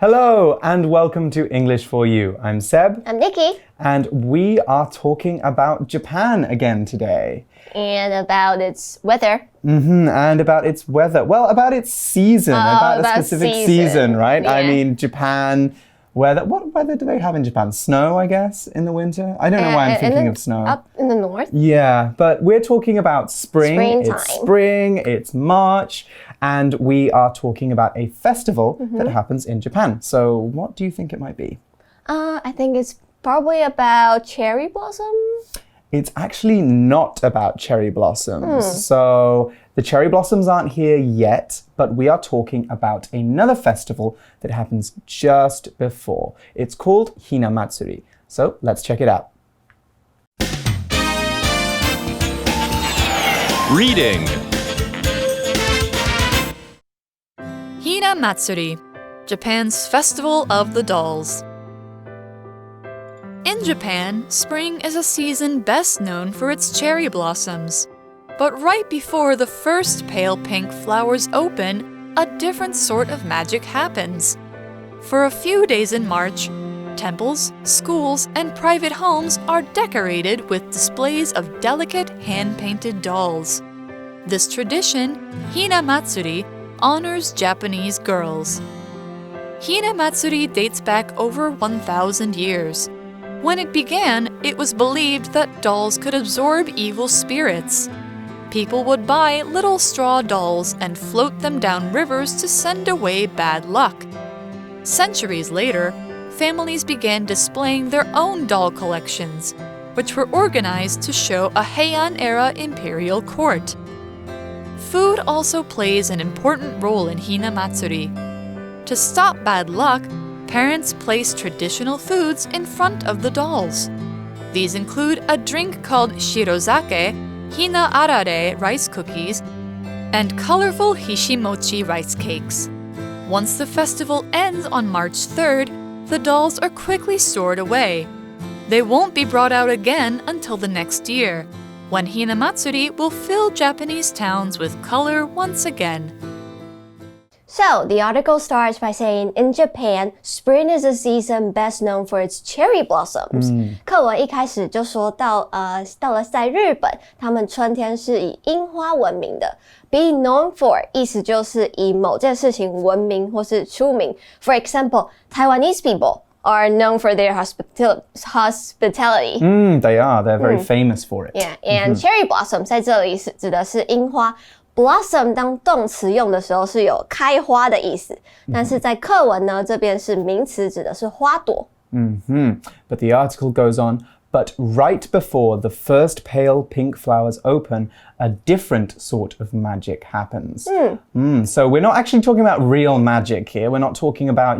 Hello and welcome to English for You. I'm Seb. I'm Nikki. And we are talking about Japan again today. And about its weather. And about its weather. Well, about its season. About a specific season, right? Yeah. I mean, Japan... What weather do they have in Japan? Snow, I guess, in the winter? I don't know why I'm thinking of snow. Up in the north? Yeah, but we're talking about spring. Springtime. It's spring, it's March, and we are talking about a festival that happens in Japan. So what do you think it might be? I think it's probably about cherry blossom. It's actually not about cherry blossoms. So the cherry blossoms aren't here yet, but we are talking about another festival that happens just before. It's called Hinamatsuri. So let's check it out. Reading Hinamatsuri, Japan's Festival of the Dolls. In Japan, spring is a season best known for its cherry blossoms. But right before the first pale pink flowers open, a different sort of magic happens. For a few days in March, temples, schools, and private homes are decorated with displays of delicate hand-painted dolls. This tradition, Hinamatsuri, honors Japanese girls. Hinamatsuri dates back over 1,000 years. When it began, it was believed that dolls could absorb evil spirits. People would buy little straw dolls and float them down rivers to send away bad luck. Centuries later, families began displaying their own doll collections, which were organized to show a Heian-era imperial court. Food also plays an important role in Hinamatsuri. To stop bad luck, parents place traditional foods in front of the dolls. These include a drink called shirozake, hina arare rice cookies, and colorful hishimochi rice cakes. Once the festival ends on March 3rd, the dolls are quickly stored away. They won't be brought out again until the next year, when Hinamatsuri will fill Japanese towns with color once again. So, the article starts by saying, in Japan, spring is a season best known for its cherry blossoms. 课文一开始就说到了在日本，他们春天是以樱花闻名的。Be known for 意思就是以某件事情闻名或是出名。For example, Taiwanese people are known for their hospitality. They are. They're very famous for it. Yeah, and cherry blossom 在这里指的是樱花。Blossom 当动词用的时候是有开花的意思，但是在课文呢，这边是名词，指的是花朵。But the article goes on, but right before the first pale pink flowers open, a different sort of magic happens. So we're not actually talking about real magic here. We're not talking about,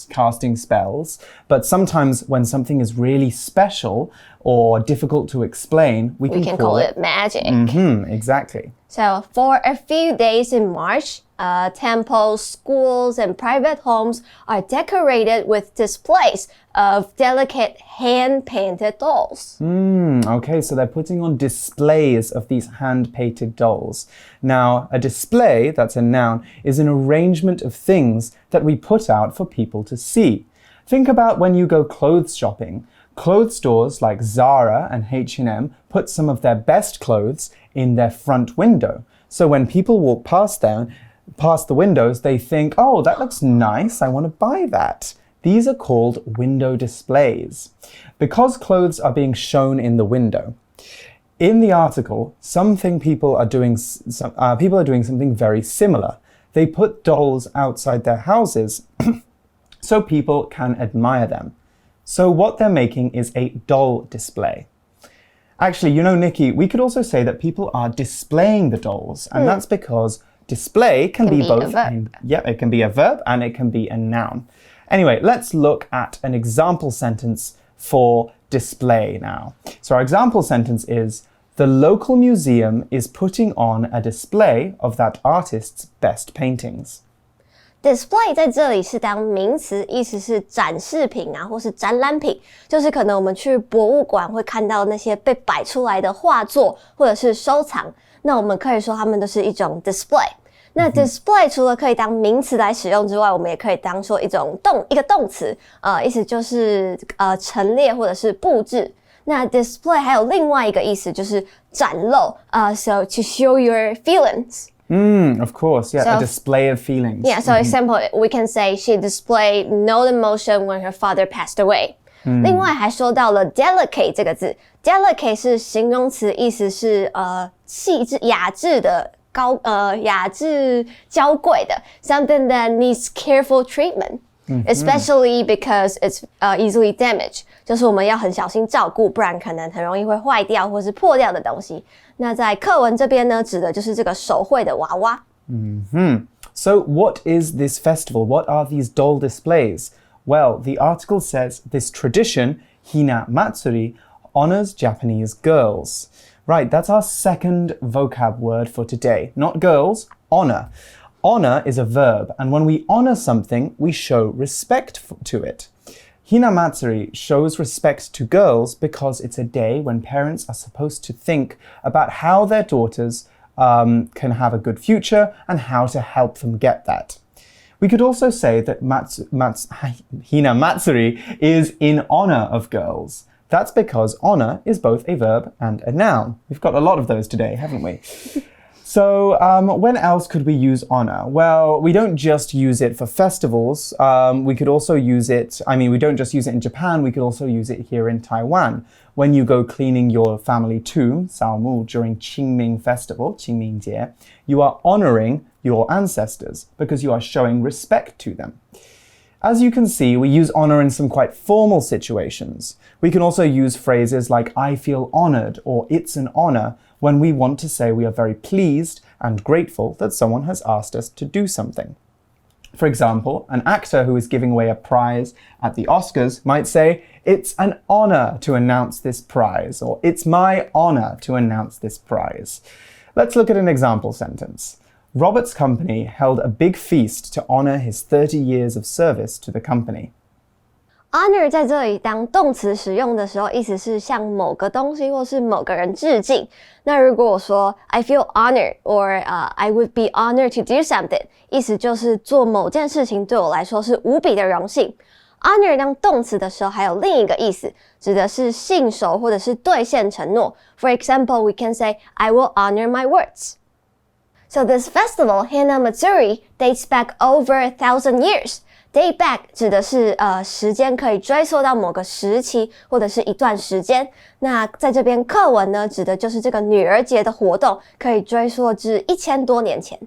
casting spells. But sometimes when something is really special or difficult to explain, we can call it magic. Exactly. So for a few days in March, temples, schools, and private homes are decorated with displays of delicate hand-painted dolls. Okay, so they're putting on displays of these hand-painted dolls. Now, a display, that's a noun, is an arrangement of things that we put out for people to see. Think about when you go clothes shopping. Clothes stores like Zara and H&M put some of their best clothes in their front window. So when people walk past the windows, they think, oh, that looks nice, I want to buy that. These are called window displays. Because clothes are being shown in the window, in the article, people are doing something very similar. They put dolls outside their houses so people can admire them. So what they're making is a doll display. Actually, Nikki, we could also say that people are displaying the dolls, and that's because display can be both. It can be a verb and it can be a noun. Anyway, let's look at an example sentence for display now. So our example sentence is, the local museum is putting on a display of that artist's best paintings. Display 在这里是当名词，意思是展示品啊，或是展览品，就是可能我们去博物馆会看到那些被摆出来的画作或者是收藏，那我们可以说它们都是一种 display。那 display 除了可以当名词来使用之外，我们也可以当做一个动词，意思就是陈列或者是布置。那 display 还有另外一个意思就是展露，so to show your feelings. Of course, yeah, a display of feelings. Yeah, so example, we can say she displayed no emotion when her father passed away. 另外还说到了 delicate 这个字 ，delicate 是形容词，意思是细致、雅致的雅致娇贵的 ，something that needs careful treatment, especially because it's easily damaged. 就是我们要很小心照顾，不然可能很容易会坏掉或是破掉的东西。那在课文这边呢，指的就是这个手绘的娃娃。So what is this festival? What are these doll displays? Well, the article says this tradition, Hinamatsuri, honors Japanese girls. Right, that's our second vocab word for today. Not girls, honor. Honor is a verb, and when we honor something, we show respect to it. Hinamatsuri shows respect to girls because it's a day when parents are supposed to think about how their daughters can have a good future and how to help them get that. We could also say that Hinamatsuri is in honor of girls. That's because honor is both a verb and a noun. We've got a lot of those today, haven't we? So when else could we use honor? Well, we don't just use it for festivals. We could also use it, we don't just use it in Japan, we could also use it here in Taiwan. When you go cleaning your family tomb, 扫墓, during Qingming Festival, 清明节, you are honoring your ancestors because you are showing respect to them. As you can see, we use honor in some quite formal situations. We can also use phrases like I feel honored or it's an honor when we want to say we are very pleased and grateful that someone has asked us to do something. For example, an actor who is giving away a prize at the Oscars might say, it's an honor to announce this prize, or it's my honor to announce this prize. Let's look at an example sentence. Robert's company held a big feast to honor his 30 years of service to the company. Honor 在这里当动词使用的时候，意思是向某个东西或是某个人致敬。那如果我说 I feel honored or I would be honored to do something， 意思就是做某件事情对我来说是无比的荣幸。Honor 当动词的时候还有另一个意思，指的是信守或者是兑现承诺。For example, we can say I will honor my words. So this festival, Hinamatsuri, dates back over 1,000 years. Date back 指的是时间可以追溯到某个时期或者是一段时间。那在这边课文呢，指的就是这个女儿节的活动，可以追溯至1000多年前。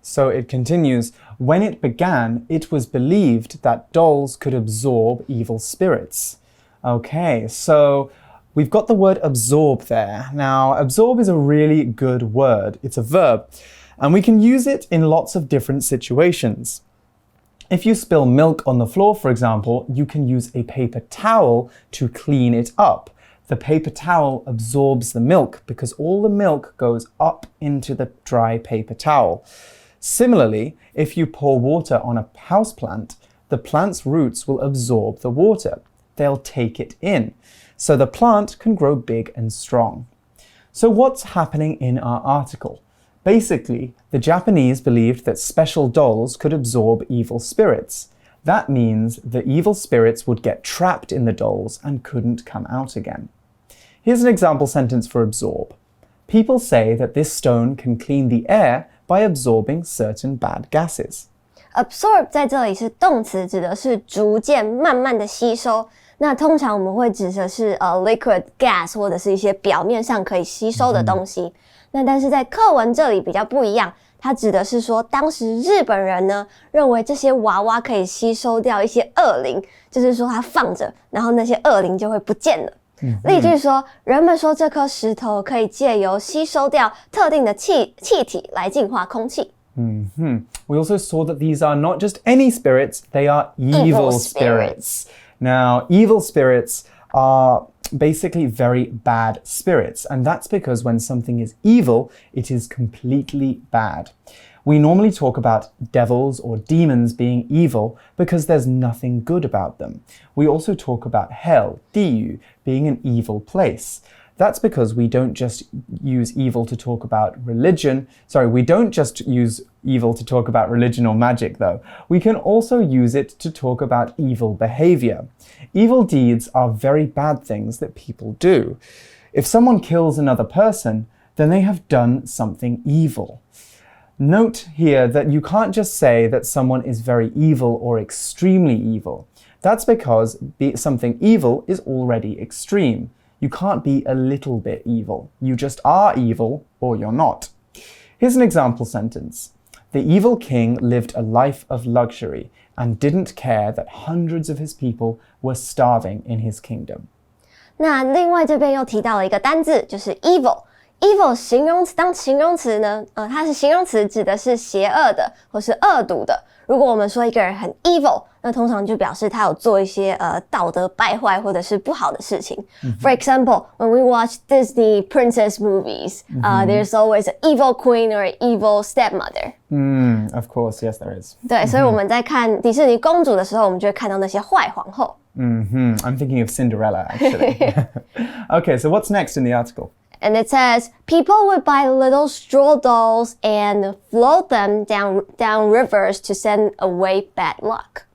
So it continues, when it began, it was believed that dolls could absorb evil spirits. Okay, so we've got the word absorb there. Now, absorb is a really good word. It's a verb, and we can use it in lots of different situations. If you spill milk on the floor, for example, you can use a paper towel to clean it up. The paper towel absorbs the milk because all the milk goes up into the dry paper towel. Similarly, if you pour water on a houseplant, the plant's roots will absorb the water. They'll take it in, so the plant can grow big and strong. So what's happening in our article? Basically, the Japanese believed that special dolls could absorb evil spirits. That means the evil spirits would get trapped in the dolls and couldn't come out again. Here's an example sentence for absorb. People say that this stone can clean the air by absorbing certain bad gases. Absorb 在这里是动词，指的是逐渐慢慢的吸收。那通常我们会指的是liquid gas 或者是一些表面上可以吸收的东西。那但是在课文这里比较不一样，它指的是说当时日本人呢认为这些娃娃可以吸收掉一些恶灵，就是说它放着，然后那些恶灵就会不见了。例句说，人们说这颗石头可以借由吸收掉特定的气体来净化空气。We also saw that these are not just any spirits, they are evil spirits. Now, evil spirits are basically very bad spirits, and that's because when something is evil, it is completely bad. We normally talk about devils or demons being evil because there's nothing good about them. We also talk about hell, 地狱, being an evil place. That's because we don't just use evil to talk about religion. Sorry, we don't just use evil to talk about religion or magic, though. We can also use it to talk about evil behavior. Evil deeds are very bad things that people do. If someone kills another person, then they have done something evil. Note here that you can't just say that someone is very evil or extremely evil. That's because something evil is already extreme. You can't be a little bit evil. You just are evil or you're not. Here's an example sentence. The evil king lived a life of luxury and didn't care that hundreds of his people were starving in his kingdom. 那另外这边又提到了一个单字，就是 evil。evil 形容词当形容词呢，它是形容词，指的是邪恶的或是恶毒的。如果我们说一个人很 evil， 那通常就表示他有做一些道德败坏或者是不好的事情。For example, when we watch Disney princess movies, there's always an evil queen or an evil stepmother. Of course, yes, there is. 对，所以我们在看迪士尼公主的时候，我们就会看到那些坏皇后。I'm thinking of Cinderella, actually. Okay, so what's next in the article? And it says, people would buy little straw dolls and float them down rivers to send away bad luck.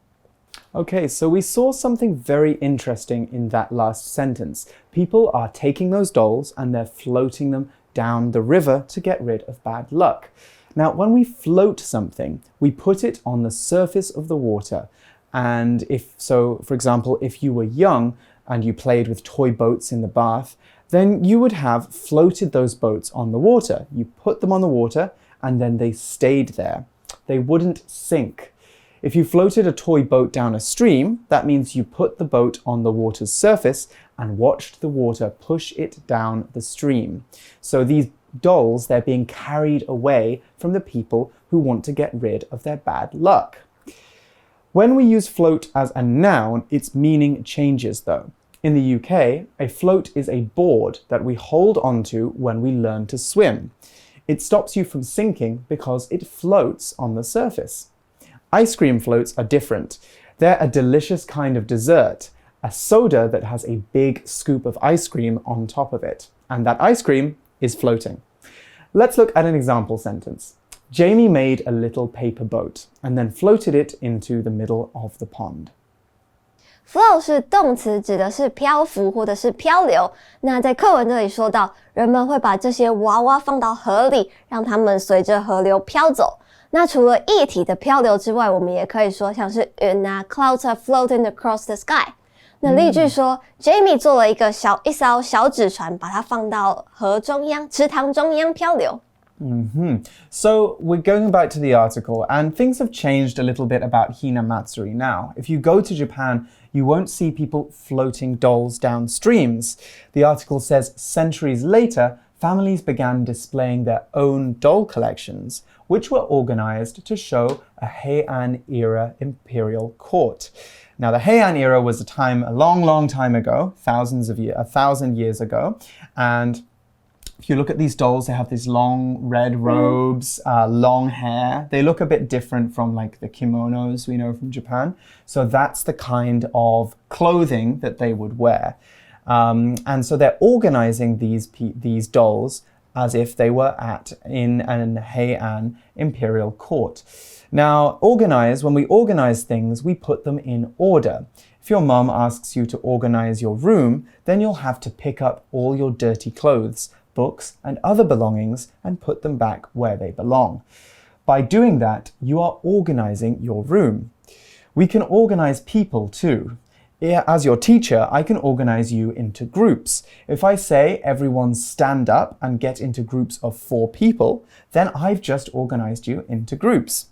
Okay, so we saw something very interesting in that last sentence. People are taking those dolls and they're floating them down the river to get rid of bad luck. Now, when we float something, we put it on the surface of the water. And for example, if you were young and you played with toy boats in the bath, then you would have floated those boats on the water. You put them on the water and then they stayed there. They wouldn't sink. If you floated a toy boat down a stream, that means you put the boat on the water's surface and watched the water push it down the stream. So these dolls, they're being carried away from the people who want to get rid of their bad luck. When we use float as a noun, its meaning changes though. In the UK, a float is a board that we hold onto when we learn to swim. It stops you from sinking because it floats on the surface. Ice cream floats are different. They're a delicious kind of dessert, a soda that has a big scoop of ice cream on top of it. And that ice cream is floating. Let's look at an example sentence. Jamie made a little paper boat and then floated it into the middle of the pond. Float 是动词，指的是漂浮或者是漂流。那在课文这里说到，人们会把这些娃娃放到河里，让它们随着河流飘走。那除了液体的漂流之外，我们也可以说像是云啊 ，clouds are floating across the sky。那例句说，Jamie 做了一艘小纸船，把它放到河中央、池塘中央漂流。So we're going back to the article, and things have changed a little bit about Hinamatsuri now. If you go to Japan, you won't see people floating dolls down streams. The article says centuries later, families began displaying their own doll collections, which were organized to show a Heian-era imperial court. Now, the Heian era was a long time ago, 1,000 years ago, and if you look at these dolls, they have these long red robes, long hair. They look a bit different from like the kimonos we know from Japan. So that's the kind of clothing that they would wear. And so they're organizing these dolls as if they were in an Heian imperial court. Now, when we organize things, we put them in order. If your mom asks you to organize your room, then you'll have to pick up all your dirty clothes, books, and other belongings and put them back where they belong. By doing that, you are organizing your room. We can organize people too. As your teacher, I can organize you into groups. If I say everyone stand up and get into groups of 4 people, then I've just organized you into groups.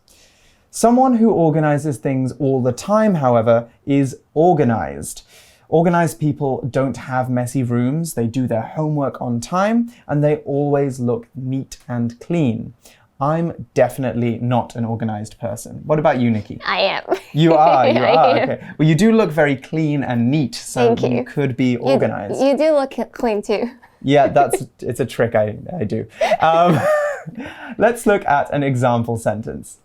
Someone who organizes things all the time, however, is organized. Organized people don't have messy rooms, they do their homework on time, and they always look neat and clean. I'm definitely not an organized person. What about you, Nikki? I am. You are, you I are. am. Okay. Well, you do look very clean and neat, so Thank you. You could be organized. You do look clean too. Yeah, it's a trick I do. Let's look at an example sentence.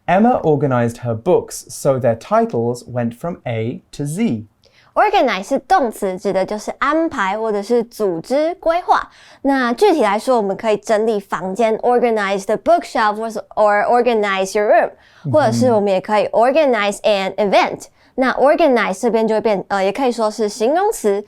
Emma organized her books so their titles went from A to Z. organize 是动词，指的就是安排或者是组织规划。那具体来说，我们可以整理房间 organize the bookshelf or organize your room， 或者是我们也可以 organize an event。那 organize 这边就会变也可以说是形容词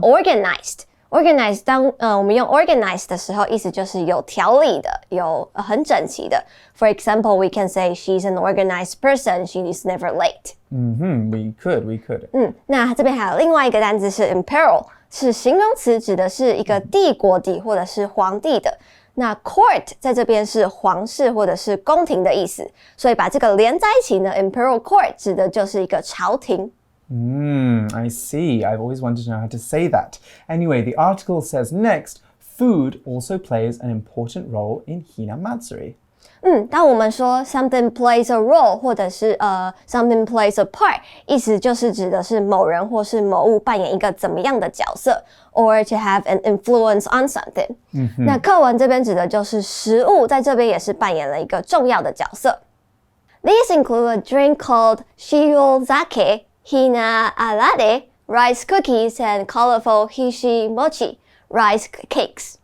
organized。organize 当我们用 organize 的时候，意思就是有条理的，有很整齐的。For example, we can say she's an organized person. She is never late. We could. 那这边还有另外一个单字是 imperial， 是形容词，指的是一个帝国的或者是皇帝的。那 court 在这边是皇室或者是宫廷的意思，所以把这个连在一起呢 ，imperial court 指的就是一个朝廷。I see. I've always wanted to know how to say that. Anyway, the article says next, food also plays an important role in Hinamatsuri. 当我们说 something plays a role 或者是something plays a part， 意思就是指的是某人或是某物扮演一个怎么样的角色 or to have an influence on something。那课文这边指的就是食物，在这边也是扮演了一个重要的角色。These include a drink called shiozake, Hina alade, rice cookies, and colorful hishi mochi, rice cakes.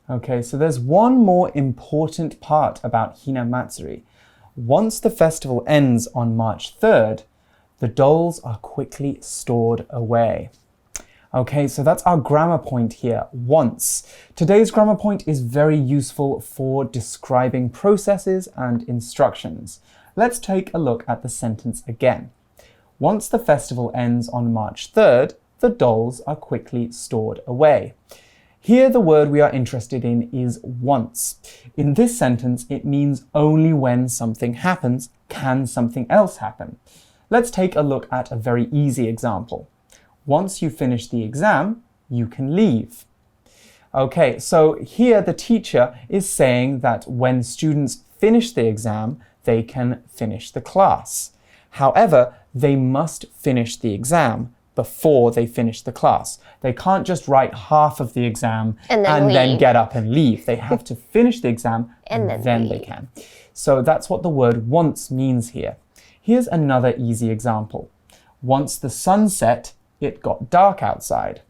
Okay, so there's one more important part about Hinamatsuri. Once the festival ends on March 3rd, the dolls are quickly stored away. Okay, so that's our grammar point here, once. Today's grammar point is very useful for describing processes and instructions. Let's take a look at the sentence again. Once the festival ends on March 3rd, the dolls are quickly stored away. Here, the word we are interested in is once. In this sentence, it means only when something happens can something else happen. Let's take a look at a very easy example. Once you finish the exam, you can leave. Okay, so here the teacher is saying that when students finish the exam, they can finish the class. However, they must finish the exam before they finish the class. They can't just write half of the exam and then get up and leave. They have to finish the exam and then they can. So that's what the word once means here. Here's another easy example. Once the sun set, it got dark outside.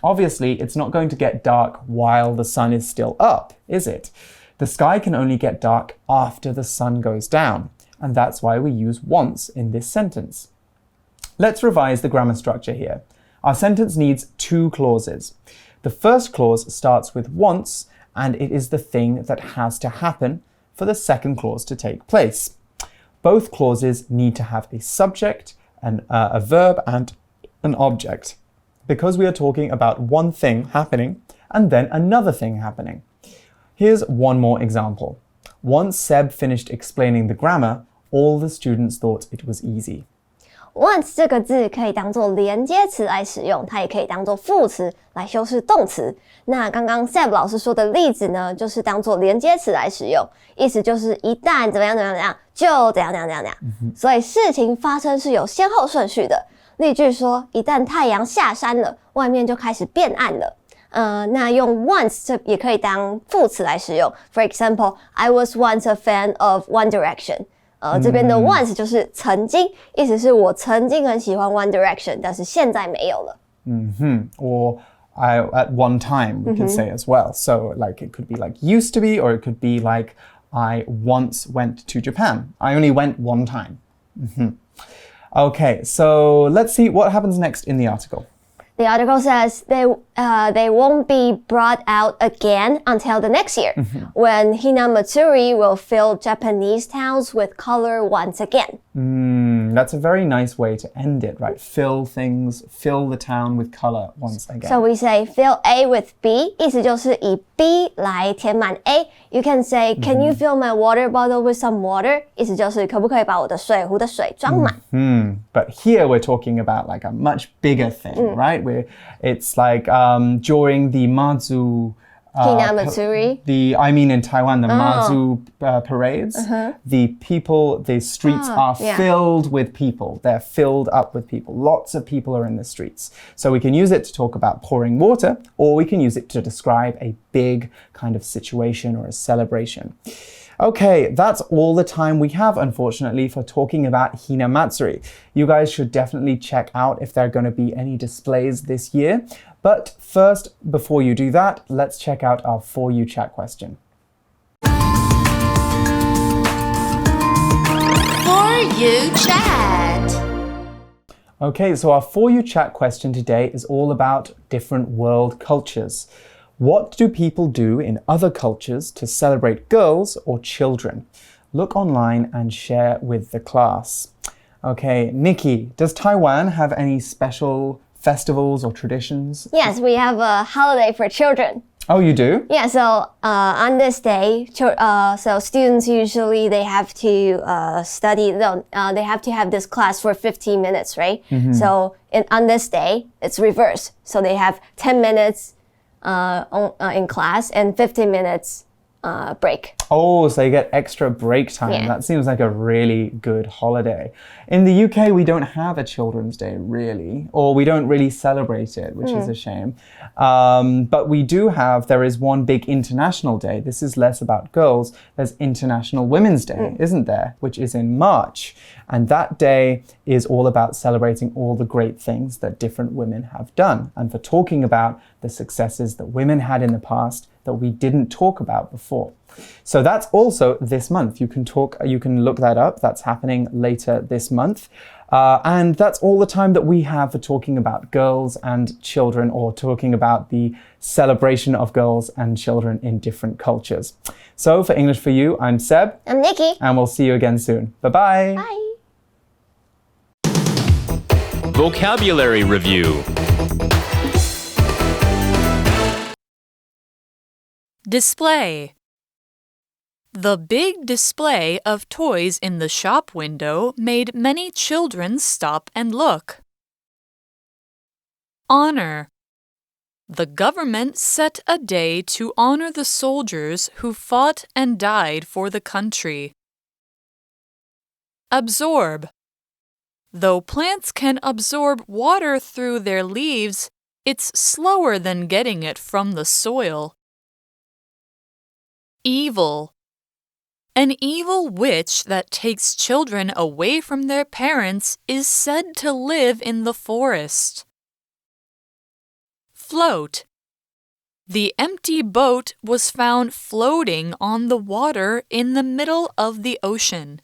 Obviously, it's not going to get dark while the sun is still up, is it? The sky can only get dark after the sun goes down, and that's why we use once in this sentence. Let's revise the grammar structure here. Our sentence needs two clauses. The first clause starts with once, and it is the thing that has to happen for the second clause to take place. Both clauses need to have a subject, a verb, and an object, because we are talking about one thing happening and then another thing happening. Here's one more example. Once Seb finished explaining the grammar, all the students thought it was easy. Once 这个字可以当作连接词来使用，它也可以当作副词来修饰动词。那刚刚 Seb 老师说的例子呢，就是当作连接词来使用，意思就是一旦怎么样怎么样怎么样，就怎样怎样怎样怎样。所以事情发生是有先后顺序的。例句说，一旦太阳下山了，外面就开始变暗了。那用 once 这也可以当副词来使用。For example, I was once a fan of One Direction. 这边的 once 就是曾经，意思是我曾经很喜欢 One Direction， 但是现在没有了。Or at one time, we could say as well. So like it could be like used to be, or it could be like I once went to Japan. I only went one time. Okay, so let's see what happens next in the article. The article says they won't be brought out again until the next year, when Hinamatsuri will fill Japanese towns with color once again. That's a very nice way to end it, right? Fill the town with color once again. So we say fill A with B, 意思就是以 B 来填满 A. You can say, can you fill my water bottle with some water? 意思就是可不可以把我的水壶的水装满？ But here we're talking about like a much bigger thing, right? It's like during the Mazu Hinamatsuri. In Taiwan, the Mazu parades, the streets are filled with people. They're filled up with people. Lots of people are in the streets. So we can use it to talk about pouring water, or we can use it to describe a big kind of situation or a celebration. Okay, that's all the time we have, unfortunately, for talking about Hinamatsuri. You guys should definitely check out if there are going to be any displays this year. But first, before you do that, let's check out our For You Chat question. For You Chat. Okay, so our For You Chat question today is all about different world cultures. What do people do in other cultures to celebrate girls or children? Look online and share with the class. Okay, Nikki, does Taiwan have any special festivals or traditions? Yes, we have a holiday for children. Oh, you do? Yeah, so on this day, so students usually they have to study. They have to have this class for 15 minutes, right? So on this day, it's reversed. So they have 10 minutes in class and 15 minutes break. Oh, so you get extra break time. Yeah. That seems like a really good holiday. In the UK, we don't have a Children's Day, really, or we don't really celebrate it, which is a shame. But we do have, there is one big international day. This is less about girls. There's International Women's Day, isn't there? Which is in March. And that day is all about celebrating all the great things that different women have done, and for talking about the successes that women had in the past that we didn't talk about before. So that's also this month. You can look that up. That's happening later this month. And that's all the time that we have for talking about girls and children, or talking about the celebration of girls and children in different cultures. So for English for You, I'm Seb. I'm Nikki. And we'll see you again soon. Bye-bye. Bye. Vocabulary Review. Display. The big display of toys in the shop window made many children stop and look. Honor. The government set a day to honor the soldiers who fought and died for the country. Absorb. Though plants can absorb water through their leaves, it's slower than getting it from the soil. Evil. An evil witch that takes children away from their parents is said to live in the forest. Float. The empty boat was found floating on the water in the middle of the ocean.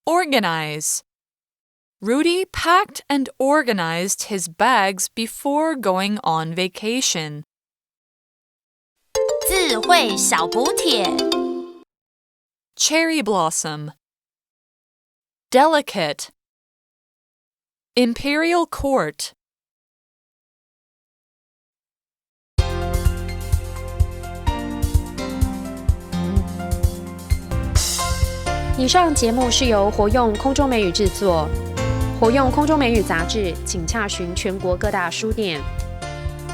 Organize. Rudy packed and organized his bags before going on vacation. 智慧小补帖 Cherry blossom. Delicate. Imperial court. 以上节目是由活用空中美语制作，活用空中美语杂志，请洽询全国各大书店。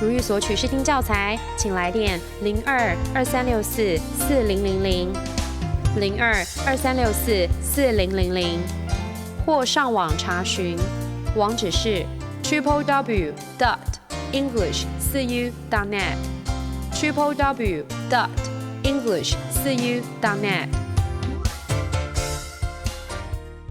如欲索取试听教材，请来电02-2364-4000 02-2364-4000，或上网查询，网址是 www.english4u.net www.english4u.net